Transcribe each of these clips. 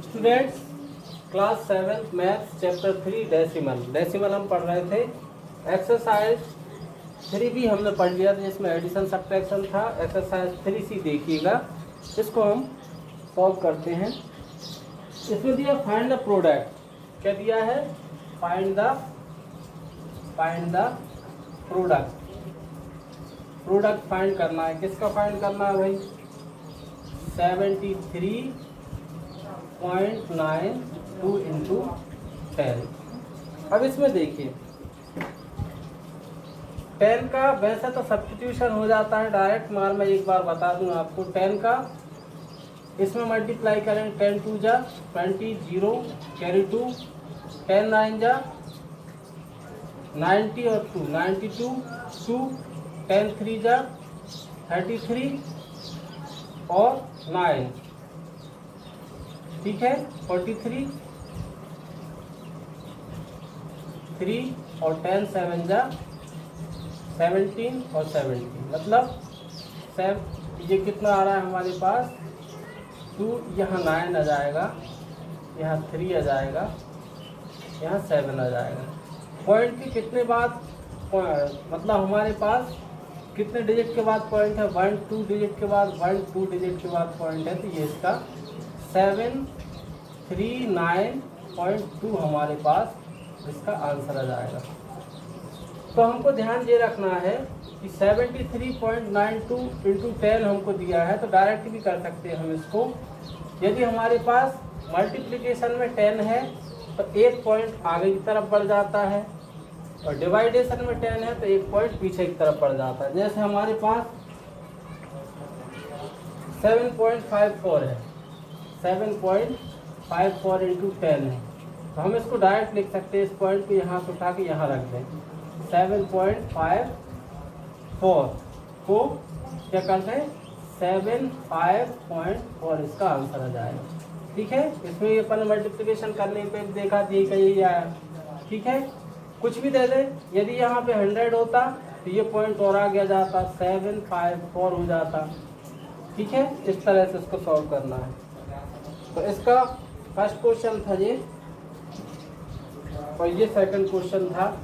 Students, class 7 maths chapter 3 decimal हम पढ़ रहे थे। एक्सरसाइज 3 भी हमने पढ़ लिया था, जिसमें एडिशन सब्ट्रैक्शन था। एक्सरसाइज 3C देखिएगा, इसको हम सॉल्व करते हैं। इसमें दिया फाइंड द प्रोडक्ट। क्या दिया है? Find the product. Product find करना है। किसका फाइंड करना है भाई? 73.92 इंटू 10। अब इसमें देखिए, 10 का वैसे तो सब्स्टिट्यूशन हो जाता है डायरेक्ट, मगर मैं एक बार बता दूं आपको। 10 का इसमें मल्टीप्लाई करें, 10 2 जा 20, 0 कैरी 2, 10 9 जा 90 और 2 92, 2 10 3 जा 33 और 9, ठीक है 43, 3 और 10 7 जा 17 और 17, मतलब ये कितना आ रहा है हमारे पास? 2, यहाँ 9 आ जाएगा, यहाँ 3 आ जाएगा, यहाँ 7 आ जाएगा। पॉइंट के कितने बाद, मतलब हमारे पास कितने डिजिट के बाद पॉइंट है? 1 2 डिजिट के बाद, 1 2 डिजिट के बाद पॉइंट है। तो ये इसका 739.2 हमारे पास इसका आंसर आ जाएगा। तो हमको ध्यान ये रखना है कि 73.92 इंटू 10 हमको दिया है, तो डायरेक्ट भी कर सकते हैं हम इसको। यदि हमारे पास मल्टीप्लिकेशन में 10 है तो एक पॉइंट आगे की तरफ बढ़ जाता है, और डिवाइडेशन में 10 है तो एक पॉइंट पीछे की तरफ बढ़ जाता है। जैसे हमारे पास 7.54 है, 7.54 इंटू 10 है, तो हम इसको डायरेक्ट लिख सकते हैं। इस पॉइंट को यहाँ से उठा के यहाँ रख दें। 7.54 को क्या करते हैं? 7.5 इसका आंसर आ जाएगा। ठीक है, इसमें ये अपन मल्टीप्लिकेशन करने पे देखा दिए का यही आया। ठीक है, कुछ भी दे दे। यदि यहाँ पे 100 होता तो ये पॉइंट और आगे जाता, 754 हो जाता। ठीक है, इस तरह से इसको सॉल्व करना है। तो इसका फर्स्ट क्वेश्चन था ये, और ये सेकंड क्वेश्चन था।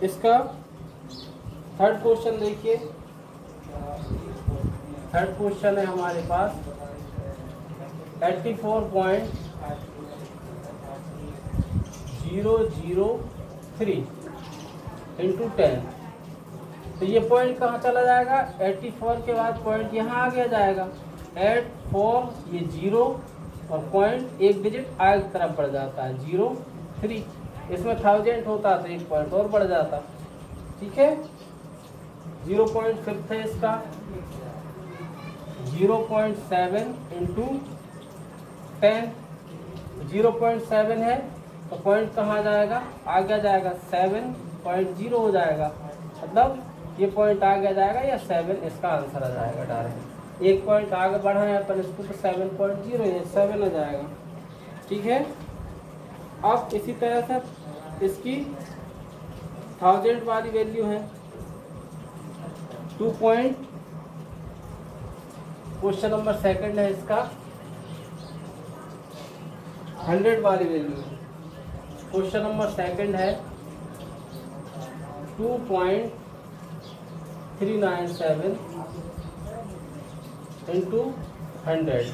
इसका थर्ड क्वेश्चन देखिए। थर्ड क्वेश्चन है हमारे पास 84.003 इंटू 10। तो ये पॉइंट कहाँ चला जाएगा? 84 के बाद पॉइंट यहाँ आ गया जाएगा। 84 ये 0 और पॉइंट एक डिजिट आगे की तरफ बढ़ जाता है, 03। इसमें 1000 होता तो एक पॉइंट और बढ़ जाता। ठीक है, 0.5 है इसका, 0.7 इंटू 10। 0.7 है तो पॉइंट कहाँ जाएगा? आगे जाएगा, 7.0 हो जाएगा, मतलब ये पॉइंट आगे जाएगा या 7 इसका आंसर आ जाएगा डायरेक्ट। एक पॉइंट आगे बढ़ा है अपन इसको तो 7.0 ये 7 आ जाएगा। ठीक है, अब इसी तरह से इसकी 1000 वाली वैल्यू है 2 पॉइंट। क्वेश्चन नंबर सेकंड है इसका 100 वाली वैल्यू। क्वेश्चन नंबर सेकंड है 2.397 इंटू 100।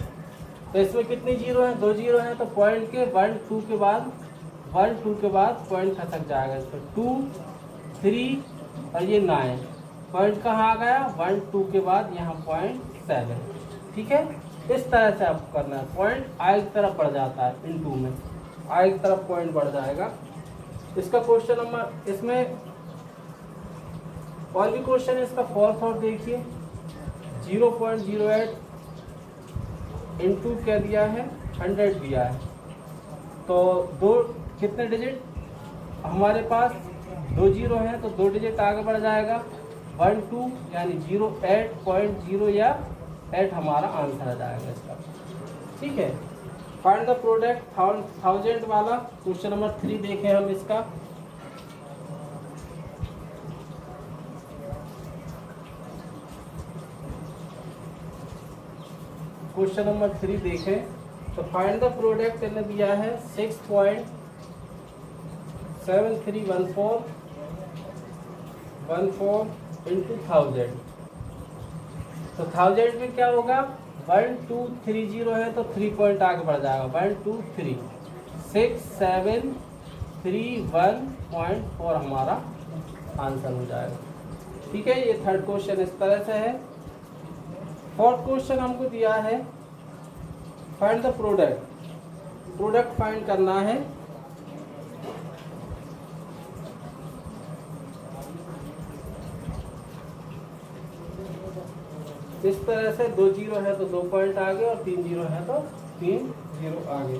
तो इसमें कितनी जीरो है? 2 जीरो है, तो पॉइंट के 1 2 के बाद पॉइंट खसक जाएगा। इसमें 2 3 और ये 9, पॉइंट कहाँ आ गया? 1 2 के बाद यहाँ पॉइंट 7। ठीक है, इस तरह से आपको करना है। पॉइंट आगे की तरफ बढ़ जाता है, इनटू में आगे की तरफ पॉइंट बढ़ जाएगा। इसका क्वेश्चन नंबर, इसमें और भी क्वेश्चन है इसका फोर्थ और देखिए 0.08 इंटू क्या दिया है? 100 दिया है। तो दो कितने डिजिट हमारे पास? 2 जीरो हैं तो 2 डिजिट आगे बढ़ जाएगा, 1 2 यानी 08.0 या 8 हमारा आंसर आ जाएगा इसका। ठीक है, फाइंड द प्रोडक्ट 1000 वाला क्वेश्चन नंबर 3 देखें हम इसका। क्वेश्चन नंबर 3 देखें तो फाइंड द प्रोडक्ट इन्हें दिया है 6.7314 इंटू 1000। तो 1000 में क्या होगा 1230 है तो 3 पॉइंट आगे बढ़ जाएगा 1236731.4 हमारा आंसर हो जाएगा। ठीक है, ये थर्ड क्वेश्चन इस तरह से है। फोर्थ क्वेश्चन हमको दिया है फाइंड द प्रोडक्ट फाइंड करना है। इस तरह से 2 जीरो है तो 2 पॉइंट आगे और 3 जीरो है तो 3 जीरो आगे।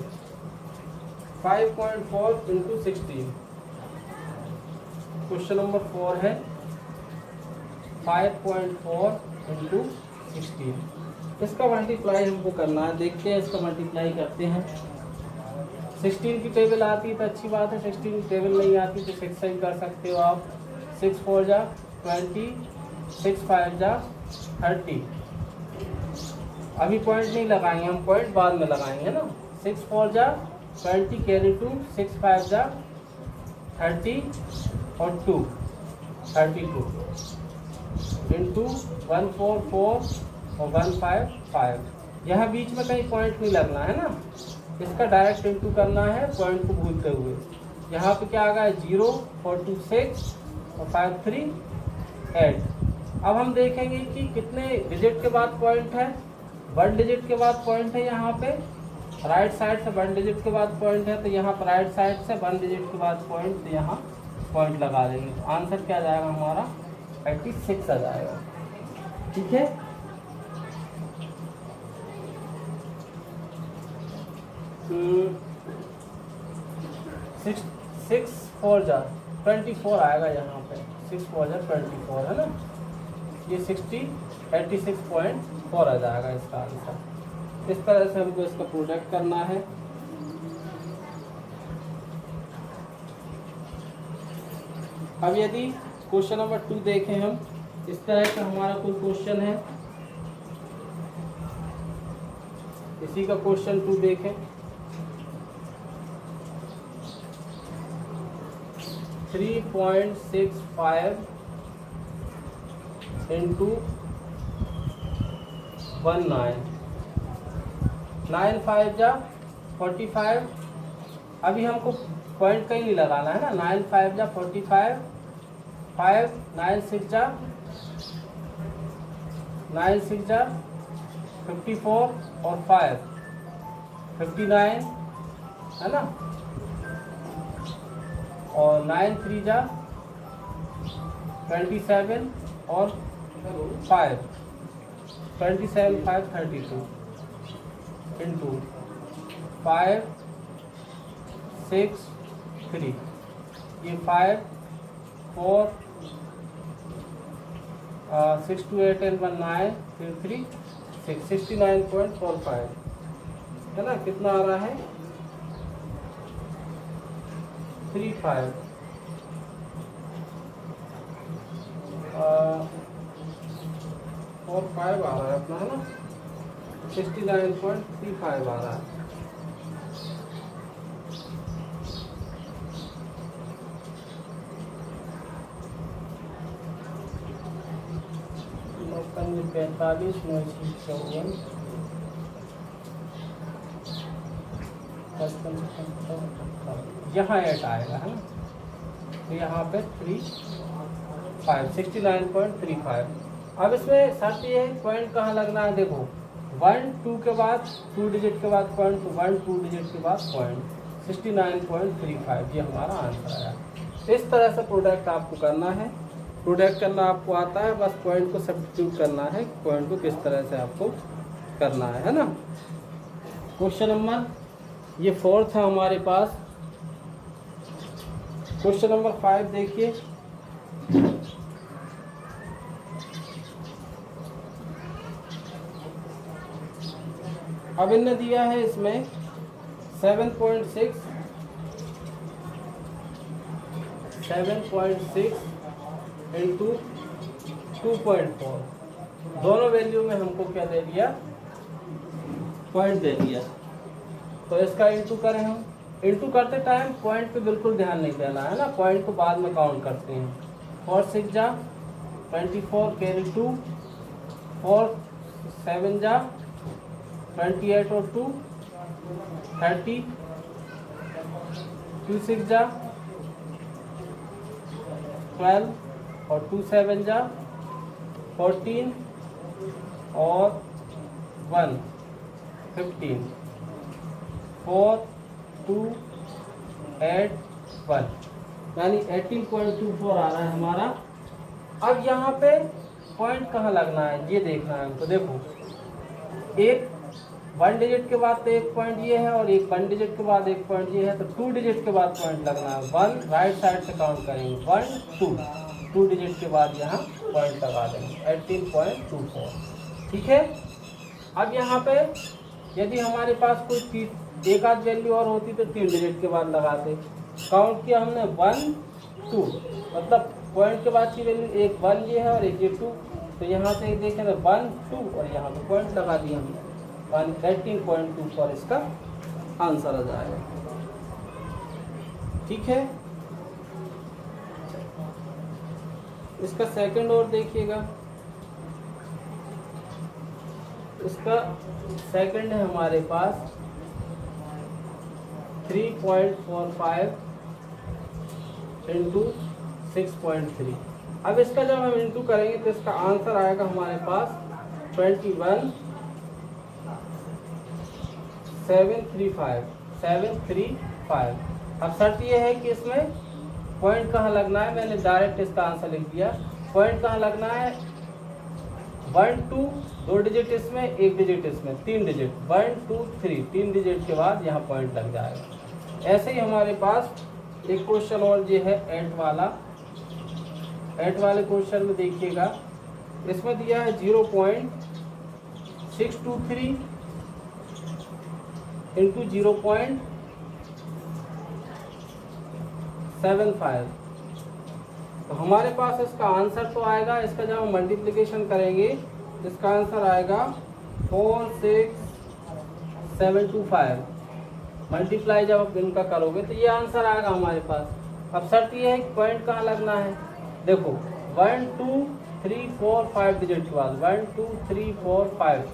5.4 इंटू 16 क्वेश्चन नंबर 4 है 5.4 इंटू 16। इसका मल्टीप्लाई हमको करना है। देखते हैं इसका मल्टीप्लाई करते हैं। 16 की टेबल आती है तो अच्छी बात है, 16 की टेबल नहीं आती तो 6 से ही कर सकते हो आप। 6 4 जा 20, 6 5 जा 30। अभी पॉइंट नहीं लगाएंगे, हम पॉइंट बाद में लगाएंगे ना। 6 4 जा 20 कैरी 2, 6 5 जा 30 और 2 32 इंटू 144 और 155। यहाँ बीच में कहीं पॉइंट नहीं लगना है ना, इसका डायरेक्ट इंटू करना है पॉइंट को भूलते हुए। यहाँ पे क्या आ गया 0 4 2 6 और 5 3 8। अब हम देखेंगे कि कितने डिजिट के बाद पॉइंट है। 1 डिजिट के बाद पॉइंट है। यहाँ पे राइट साइड से 1 डिजिट के बाद पॉइंट है तो यहाँ पर राइट साइड से 1 डिजिट के बाद पॉइंट, तो यहाँ पॉइंट लगा देंगे। तो आंसर क्या आ जाएगा हमारा 86 आ जाएगा। ठीक है, सिक्स 4 जा 24 आएगा यहाँ पे। 6 4 जा 24 है ना, ये 86.4 आ जाएगा इसका आंसर। इस तरह से हमको इसका प्रोडक्ट करना है। अब यदि क्वेश्चन नंबर 2 देखें हम, इस तरह का हमारा कोई क्वेश्चन है, इसी का क्वेश्चन 2 देखें। 3.65 इंटू 19, 9 5 जा 45। अभी हमको पॉइंट कहीं नहीं लगाना है ना। 9 5 जा 45, 5 9 6 जा 9 6 जा 54 और 5 59 है ना, और 9 3 जा 27 और 5 27 5 32 इंटू 5 6 3, ये 5 4 6 2 8 and 1 9 फिर 3 6 69.45 है ना। कितना आ रहा है 35 और 5 आ रहा है अपना, है ना। 69.35 आ रहा है। मौकन 45 54 यहाँ 8 आएगा है ना, तो यहाँ पे 69.35। अब इसमें शर्त ये है पॉइंट कहाँ लगना है। देखो 1 2 के बाद 2 डिजिट के बाद पॉइंट, तो 1 2 डिजिट के बाद पॉइंट। 69.35 ये हमारा आंसर आया। इस तरह से प्रोडक्ट आपको करना है। प्रोडक्ट करना आपको आता है, बस पॉइंट को सब्स्टिट्यूट करना है, पॉइंट को किस तरह से आपको करना है ना। क्वेश्चन नंबर ये 4 था हमारे पास। क्वेश्चन नंबर 5 देखिए। अब इन्होंने दिया है इसमें 7.6 इंटू 2.4। दोनों वैल्यू में हमको क्या दे दिया पॉइंट दे दिया, तो इसका इंटू करें हम। इंटू करते टाइम पॉइंट पे बिल्कुल ध्यान नहीं देना है ना, पॉइंट को बाद में काउंट करते हैं। 4 6 जा 24 कैरी 2, 4 7 जा 28 और 2 30, 2 6 जा 12 और 2 7 जा 14 और 1 15, 4 2 8 1, यानी 18.24 आ रहा है हमारा। अब यहाँ पे पॉइंट कहाँ लगना है ये देखना है हमको। देखो, एक 1 डिजिट के बाद तो एक पॉइंट ये है और एक 1 डिजिट के बाद एक पॉइंट ये है, तो 2 डिजिट के बाद पॉइंट लगना है। 1 राइट साइड से काउंट करेंगे, 1 2 डिजिट के बाद यहाँ पॉइंट लगा देंगे 18.24, ठीक है। अब यहाँ पे यदि हमारे पास कोई एक आध वैल्यू और होती तो 3 डिजिट के बाद लगाते। काउंट किया हमने 1 2, मतलब पॉइंट के बाद की वैल्यू एक 1 ये है और एक ये 2, तो यहाँ से देखें तो 1 2 और यहाँ पे पॉइंट लगा दिया हमने 18.24, इसका आंसर आ जाएगा, ठीक है। इसका सेकंड और देखिएगा, इसका सेकंड है हमारे पास 3.45 इंटू 6.3। अब इसका जब हम इंटू करेंगे तो इसका आंसर आएगा हमारे पास 735। अब शर्त ये है कि इसमें पॉइंट कहाँ लगना है, मैंने डायरेक्ट इसका आंसर लिख दिया। पॉइंट कहाँ लगना है, 1 2 2 डिजिट इसमें, एक डिजिट इसमें, 3 डिजिट 1 2 3 3 डिजिट के बाद यहाँ पॉइंट लग जाएगा। ऐसे ही हमारे पास एक क्वेश्चन और ये है 8 वाला। 8 वाले क्वेश्चन में देखिएगा, इसमें दिया है 0.623 इंटू 0.75। तो हमारे पास इसका आंसर तो आएगा, इसका जब हम मल्टीप्लिकेशन करेंगे इसका आंसर आएगा 46725। मल्टीप्लाई जब आप इनका करोगे तो ये आंसर आएगा हमारे पास। अब शर्त ये है कि पॉइंट कहाँ लगना है। देखो 1 2 3 4 5 डिजिट के बाद 1 2 3 4 5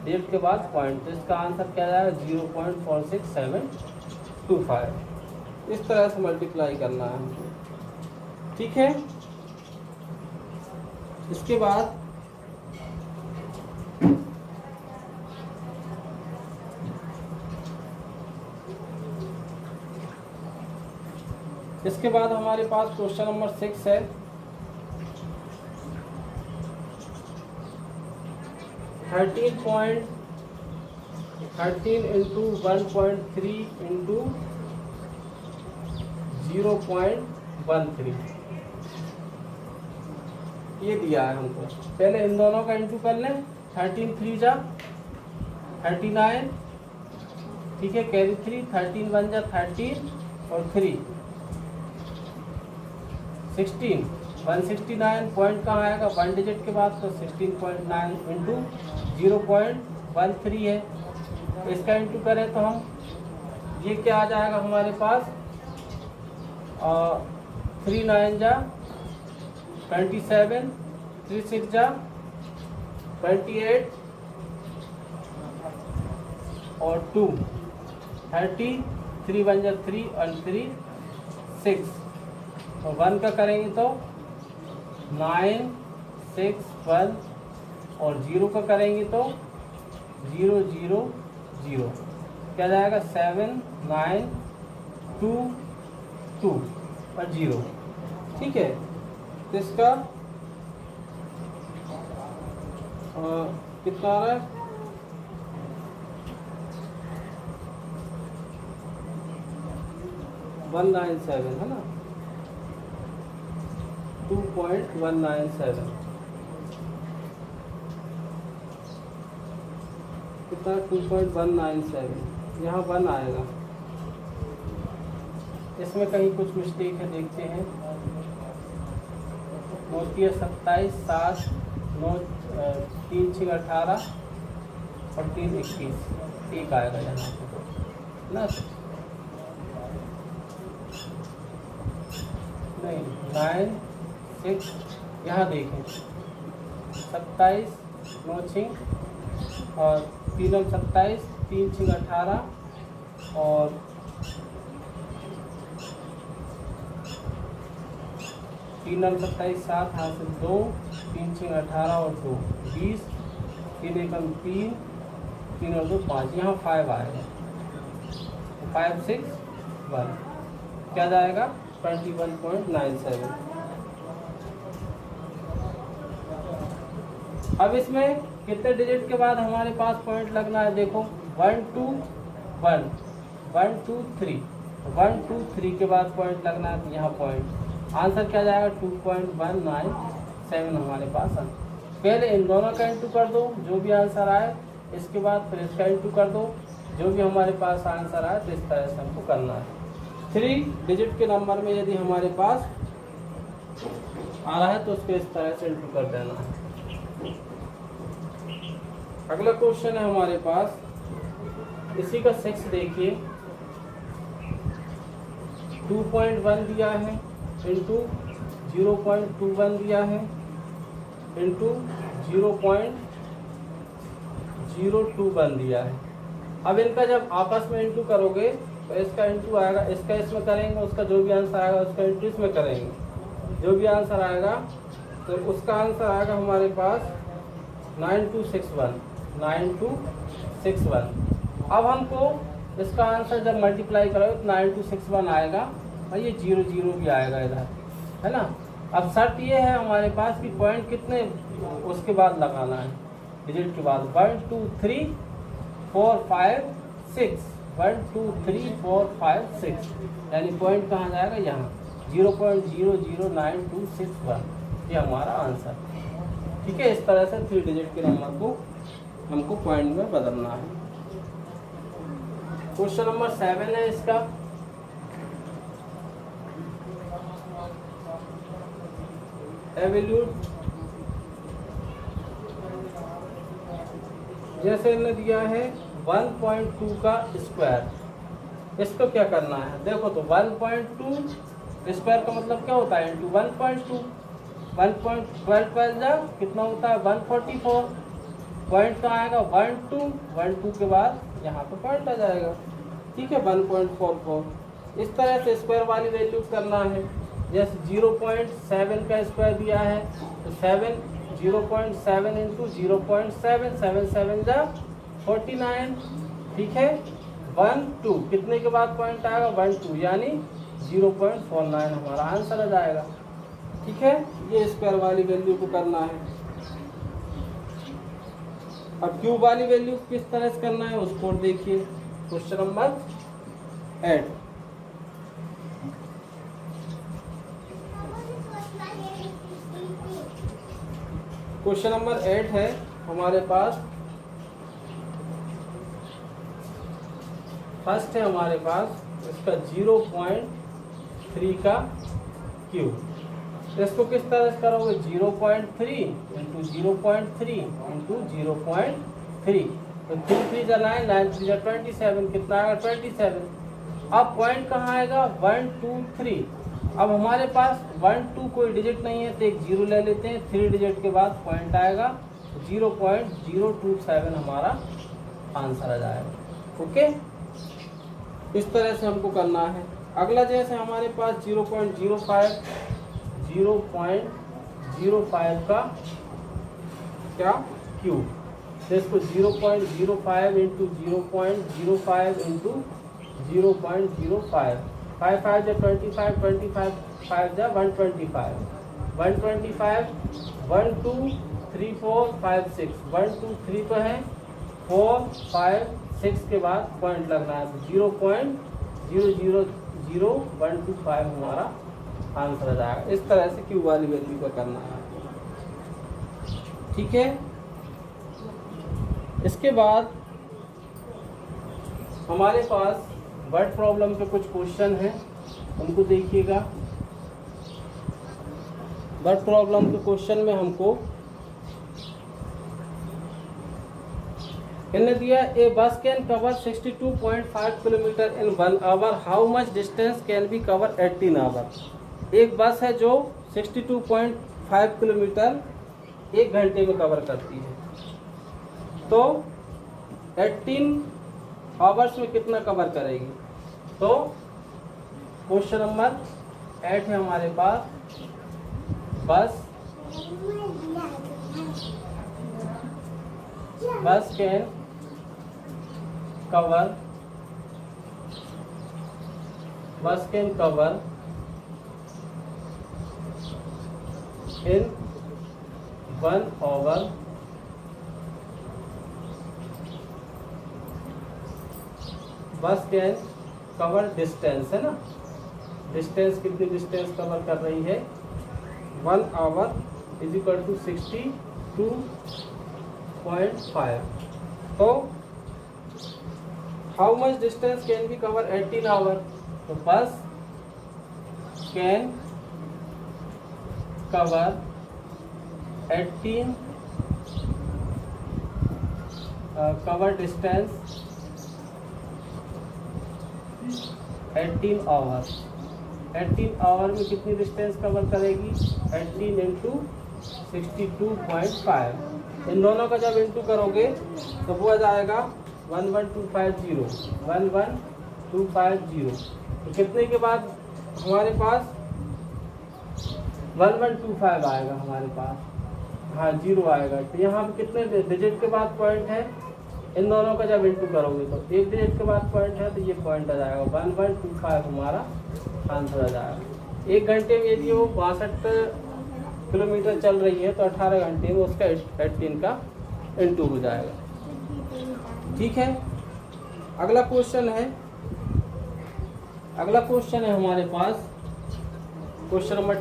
डिजिट के बाद पॉइंट, तो इसका आंसर क्या जाएगा 0.46725। इस तरह से मल्टीप्लाई करना है, ठीक है। इसके बाद हमारे पास क्वेश्चन नंबर 6 है। 13 इंटू 1.3 इंटू 0.13 ये दिया है हमको। पहले इन दोनों का इंटू कर लें। 13 3 जा 39, ठीक है, कैरी 3, 13 1 जा 13 और 3 16 169। पॉइंट कहाँ आएगा, 1 डिजिट के बाद, तो 16.9 इंटू 0.13 है। इसका इंटू करें तो हम ये क्या आ जाएगा हमारे पास 3 9 जा 27, 3 6 जा 28 और 2 30, 3 1 जा 3 और 3 6। तो 1 का करेंगे तो 9 6 1 और 0 का करेंगे तो 0 0 0, क्या जाएगा 7 9 2 2 और 0, ठीक है। तो इसका कितना आ रहा है 197 है ना, 2.197 कितना 2.197, यहाँ 1 आएगा। इसमें कहीं कुछ मिस्टेक है, देखते हैं। 9 27 7 9 3 6 18 और 3 21, 1 आएगा यहाँ पे ना, नहीं 9 6, यहाँ देखें 27 9 छिंग और 3 और 27, 3 छिंग 18 और 3 और 27 7, हासिल 2, 3 छिंग 18 और 2 20, 3 एकम 3, 3 और 2 5, यहाँ 5 आएगा, 5 6 1 क्या जाएगा 21.97। अब इसमें कितने डिजिट के बाद हमारे पास पॉइंट लगना है, देखो 1 2 1 1 2 3 1 2 3 के बाद पॉइंट लगना है, तो यहाँ पॉइंट आंसर क्या जाएगा 2.197 हमारे पास है। पहले इन दोनों का इंटू कर दो, जो भी आंसर आए, इसके बाद फिर इसका इंटू कर दो, जो भी हमारे पास आंसर आए, तो इस तरह से हमको करना है। 3 डिजिट के नंबर में यदि हमारे पास आ रहा है तो उसको इस तरह से इंटू कर देना है। अगला क्वेश्चन है हमारे पास, इसी का 6 देखिए, 2.1 दिया है इंटू 0.21 दिया है इंटू 0.021 दिया है। अब इनका जब आपस में इंटू करोगे तो इसका इंटू आएगा, इसका इसमें करेंगे, उसका जो भी आंसर आएगा उसका इंटू इसमें करेंगे, जो भी आंसर आएगा तो उसका आंसर आएगा हमारे पास 9261 9261। अब हमको इसका आंसर जब मल्टीप्लाई करोगे तो 9261 आएगा और ये 00 भी आएगा इधर, है ना। अब शर्त ये है हमारे पास कि पॉइंट कितने उसके बाद लगाना है, डिजिट के बाद 1 2 3 4 5 6 1 2 3 4 5 6, यानी पॉइंट कहाँ जाएगा, यहाँ 0.009261, ये हमारा आंसर। ठीक है, इस तरह से 3 डिजिट के नंबर को हमको पॉइंट में बदलना है। क्वेश्चन नंबर 7 है इसका, एवल्यूट, जैसे इन्होंने दिया है 1.2 का स्क्वायर, इसको क्या करना है, देखो तो 1.2 स्क्वायर का मतलब क्या होता है, इंटू 1.2, 1.12 जा कितना होता है 144, पॉइंट कहाँ आएगा 1 2 के बाद यहाँ पे पॉइंट आ जाएगा। ठीक है, 1.44। इस तरह से स्क्वायर वाली वैल्यू करना है, जैसे 0.7 का स्क्वायर दिया है तो 0.7 इंटू 0.7, 7 7 जा 49। ठीक है, 1 2 कितने के बाद पॉइंट आएगा 1 2, यानी 0.49 हमारा आंसर आ जाएगा। ठीक है, ये स्क्वायर वाली वैल्यू को करना है। अब क्यूब वाली वैल्यू किस तरह से करना है उसको देखिए, क्वेश्चन नंबर 8। क्वेश्चन नंबर 8 है हमारे पास, फर्स्ट है हमारे पास इसका 0.3 का क्यूब, इसको किस तरह से करोगे 0.3 इंटू 0.3 इंटू 0.3, तो 3 3 जा 9, 9 3 जा 27, कितना आएगा 27। अब पॉइंट कहाँ आएगा 1 2 3, अब हमारे पास 1 2 कोई डिजिट नहीं है तो एक 0 ले लेते हैं, 3 डिजिट के बाद पॉइंट आएगा 0.027 हमारा आंसर आ जाएगा। ओके, इस तरह से हमको करना है। अगला जैसे हमारे पास 0.05 का क्या क्यूब, तो इसको 0.05 इंटू 0.05 इंटू 0.05, 5 5 जा 25, 25 5 जा 125, 125 1 2 3 4 5 6, 1 2 3 तो है, 4 5 6 के बाद पॉइंट लगना है, 0.000125 हमारा आंसर आ जाएगा। इस तरह से क्यूब वाली वैल्यू को करना है। ठीक है, इसके बाद हमारे पास वर्ड प्रॉब्लम के कुछ क्वेश्चन हैं, उनको देखिएगा। वर्ड प्रॉब्लम के क्वेश्चन में हमको इन्हें दिया a bus can cover 62.5 kilometre in 1 hour, how much distance can be cover 18 hour. एक बस है जो 62.5 किलोमीटर 1 घंटे में कवर करती है, तो 18 आवर्स में कितना कवर करेगी। तो क्वेश्चन नंबर 8 है हमारे पास, बस कैन कवर in 1 hour बस कैन कवर डिस्टेंस है ना, डिस्टेंस कितनी डिस्टेंस कवर कर रही है 1 आवर इज इक्वल टू 62.5। तो how much distance can be cover 18 hour, तो bus can cover 18 cover distance 18 hour. 18 hour में कितनी डिस्टेंस कवर करेगी 18 इंटू 62.5। इन दोनों का जब इंटू करोगे तो वो आ जाएगा 11250। तो कितने के बाद हमारे पास 1125 आएगा हमारे पास, हाँ 0 आएगा। तो यहाँ पे कितने डिजिट के बाद पॉइंट है, इन दोनों का जब इंटू करोगे तो एक डिजिट के बाद पॉइंट है, तो ये पॉइंट आ जाएगा 1125 हमारा आंसर आ जाएगा। 1 घंटे में यदि वो 62 किलोमीटर चल रही है तो 18 घंटे में उसका 18 का इंटू हो जाएगा। ठीक है, अगला क्वेश्चन है हमारे पास क्वेश्चन नंबर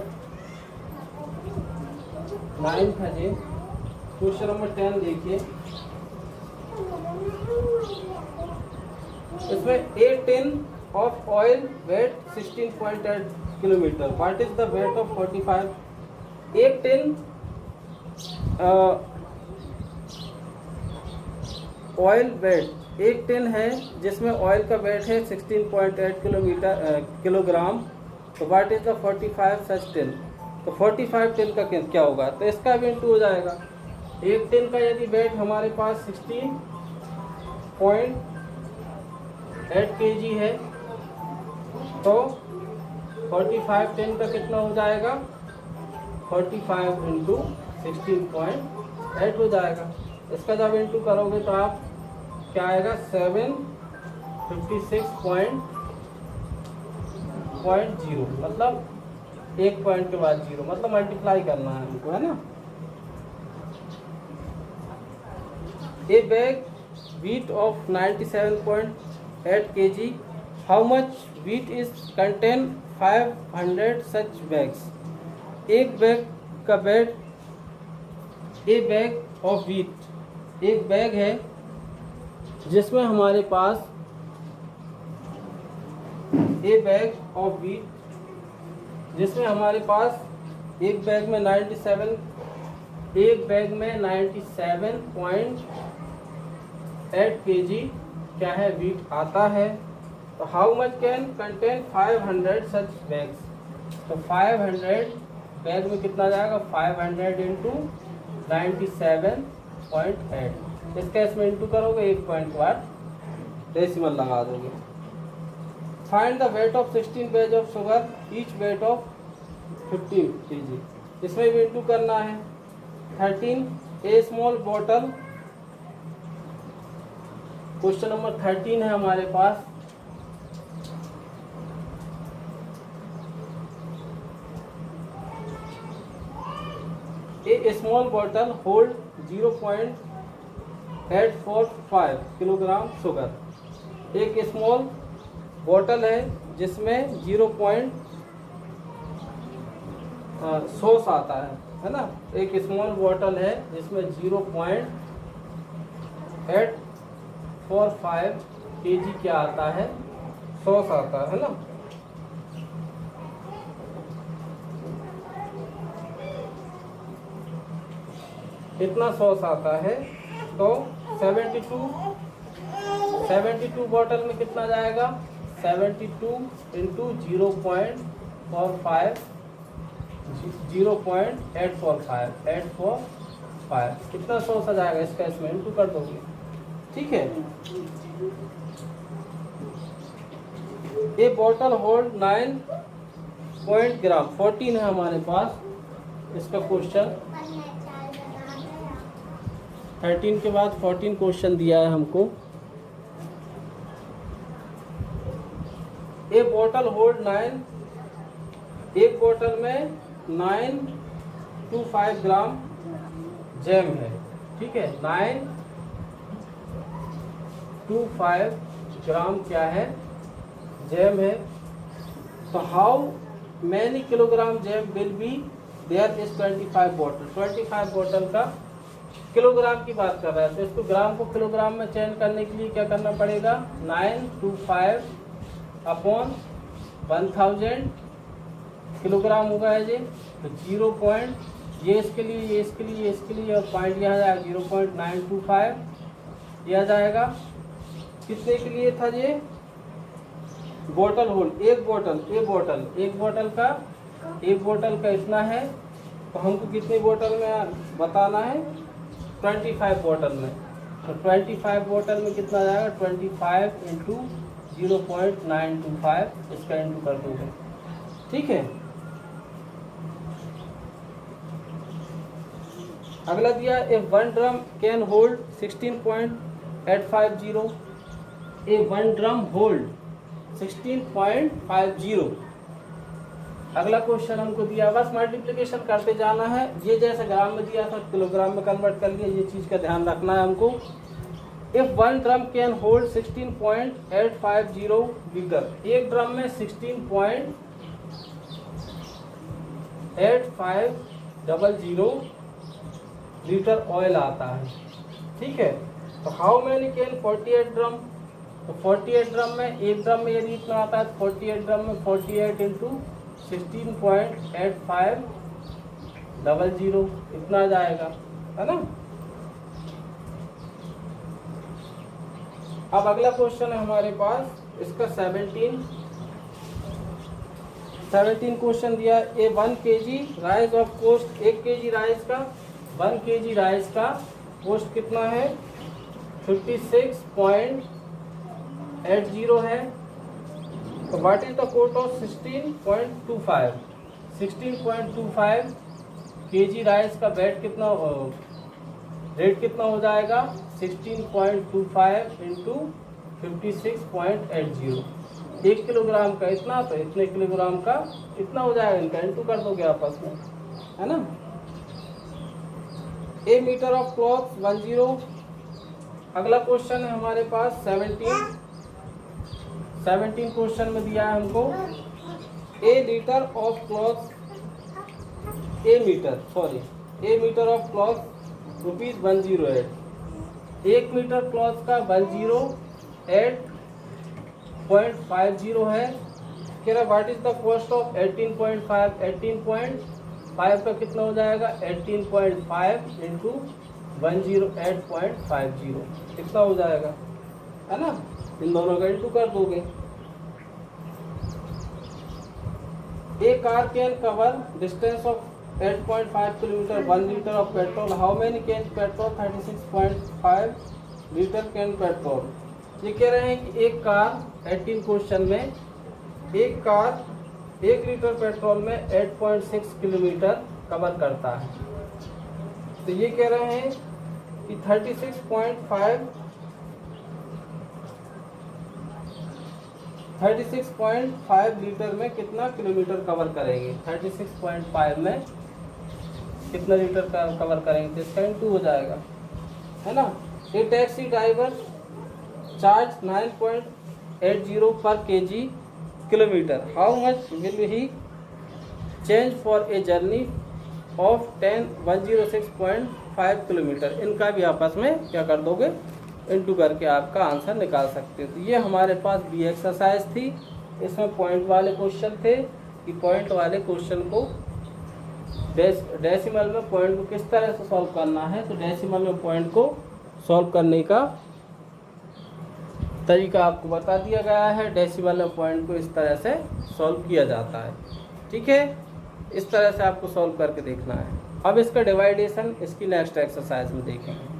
9 था जी। क्वेश्चन नंबर 10 देखिए, इसमें a tin of oil weight 16.8 kilometre, what is the weight of 45। एक टिन ऑयल वेट, एक टिन है जिसमें ऑयल का वेट है 16.8 किलोग्राम, तो what is the 45 such tin. तो 45 टिन का क्या होगा, तो इसका भी इंटू हो जाएगा। एक टिन का यदि वेट हमारे पास 16.8 kg है तो 45 टिन का कितना हो जाएगा 45 इंटू 16.8 हो जाएगा। इसका जब इंटू करोगे तो आप क्या आएगा 756.0, मतलब 1 पॉइंट के बाद 0, मतलब मल्टीप्लाई करना है हमको, है ना। ए bag wheat of 97.8 kg, how much wheat is contain 500 such bags। एक बैग का weight, a bag of wheat, एक बैग है जिसमें हमारे पास ए बैग ऑफ व्हीट जिसमें हमारे पास एक बैग में 97.8 kg क्या है व्हीट आता है। तो how much can contain 500 such bags, तो 500 बैग में कितना जाएगा 500 इंटू 97.8, इसका इसमें इंटू करोगे 1 पॉइंट के बाद डेसिमल लगा दोगे। Find the weight of 16 bag of sugar, each weight of 15 kg, इसमें भी इंटू करना है। 13 a small bottle, question number 13 है हमारे पास। A small bottle hold 0.845 kilogram sugar, एक स्मॉल बॉटल है जिसमें 0.100 आता है ना। एक स्मॉल बॉटल है जिसमें 0.845 kg क्या आता है 100 आता है ना। कितना 100 आता है, तो 72 बॉटल में कितना जाएगा? 72 इंटू 0.45 845 कितना सोर्स आ जाएगा इसका, इसमें इंटू कर दोगे। ठीक है, ये बॉटल होल्ड 9 ग्राम 14 है हमारे पास इसका क्वेश्चन। 13 के बाद 14 क्वेश्चन दिया है हमको। एक बोतल होल्ड 9, एक बोतल में 925 ग्राम जैम है। ठीक है, 925 ग्राम क्या है? जैम है। तो how many kilogram jam will be there is 25 bottle. 25 bottle का किलोग्राम की बात कर रहा है, तो इसको ग्राम को किलोग्राम में चेंज करने के लिए क्या करना पड़ेगा? 925 अपॉन 1000 किलोग्राम होगा है जी। तो 0 पॉइंट, ये इसके लिए, ये इसके लिए, ये इसके लिए, और पॉइंट यहाँ जाएगा 0.925 यह जाएगा। कितने के लिए था ये? बोतल होल्ड, एक बोतल का इतना है। तो हमको कितनी बोतल में बताना है? 25 बोतल में। तो 25 बोतल में कितना जाएगा? 25 इंटू 0.925 इसका इंटू कर दोगे। ठीक है, अगला दिया ए 1 drum can hold 16.850। A 1 drum hold 16.50। अगला क्वेश्चन हमको दिया, बस मल्टीप्लिकेशन करते जाना है। ये जैसे ग्राम में दिया था किलोग्राम में कन्वर्ट कर लिया, ये चीज़ का ध्यान रखना है हमको। If 1 drum can hold 16.850 litre, एक ड्रम में 16.8500 लीटर ऑयल आता है। ठीक है, तो हाउ मैनी कैन 48 ड्रम। तो 48 ड्रम में, एक ड्रम में यदि इतना आता है, 48 ड्रम में 48 इंटू 16.8500 इतना जाएगा, है ना। अब अगला क्वेश्चन है हमारे पास इसका 17 क्वेश्चन दिया। ए 1 kg rice of cost, 1 kg rice का, 1 kg राइस का कॉस्ट कितना है? 56.80 है। तो what is the cost of 16.25? 16.25 kg rice का वेट कितना, रेट कितना हो जाएगा? 16.25 इंटू 56.80। 1 किलोग्राम का इतना, तो इतने किलोग्राम का इतना हो जाएगा, इनका इंटू कर दोगे आपस में, है ना। ए मीटर ऑफ क्लॉथ 10। अगला क्वेश्चन है हमारे पास 17 क्वेश्चन में दिया है हमको। A litre of cloth, a metre of cloth ₹108। 1 metre cloth का 108.50 है। कह रहा what is the cost of 18.5। 18.5 का कितना हो जाएगा? 18.5 इंटू 108.50 कितना हो जाएगा, है ना। इन दोनों का इंटू कर दोगे। A car can cover distance of 8.5 kilometre 1 litre of petrol. How many can petrol? 36.5 litre can petrol. ये कह रहे हैं कि एक कार, 18 क्वेश्चन में, एक कार 1 लीटर पेट्रोल में 8.6 किलोमीटर कवर करता है। तो ये कह रहे हैं कि 36.5 लीटर में कितना किलोमीटर कवर करेंगे? 36.5 में कितना लीटर का कवर करेंगे? तो इसका इंटू हो जाएगा, है ना। ए टैक्सी ड्राइवर चार्ज 9.80 पर kg kilometre. How much will he change for a journey of 106.5 kilometre. इनका भी आपस में क्या कर दोगे? इंटू करके आपका आंसर निकाल सकते हो। तो ये हमारे पास बी एक्सरसाइज थी। इसमें पॉइंट वाले क्वेश्चन थे कि पॉइंट वाले क्वेश्चन को डेसिमल में पॉइंट को किस तरह से सॉल्व करना है। तो डेसिमल में पॉइंट को सॉल्व करने का तरीका आपको बता दिया गया है। डेसिमल पॉइंट को इस तरह से सॉल्व किया जाता है। ठीक है, इस तरह से आपको सॉल्व करके देखना है। अब इसका डिवाइडेशन इसकी नेक्स्ट एक्सरसाइज में देखेंगे।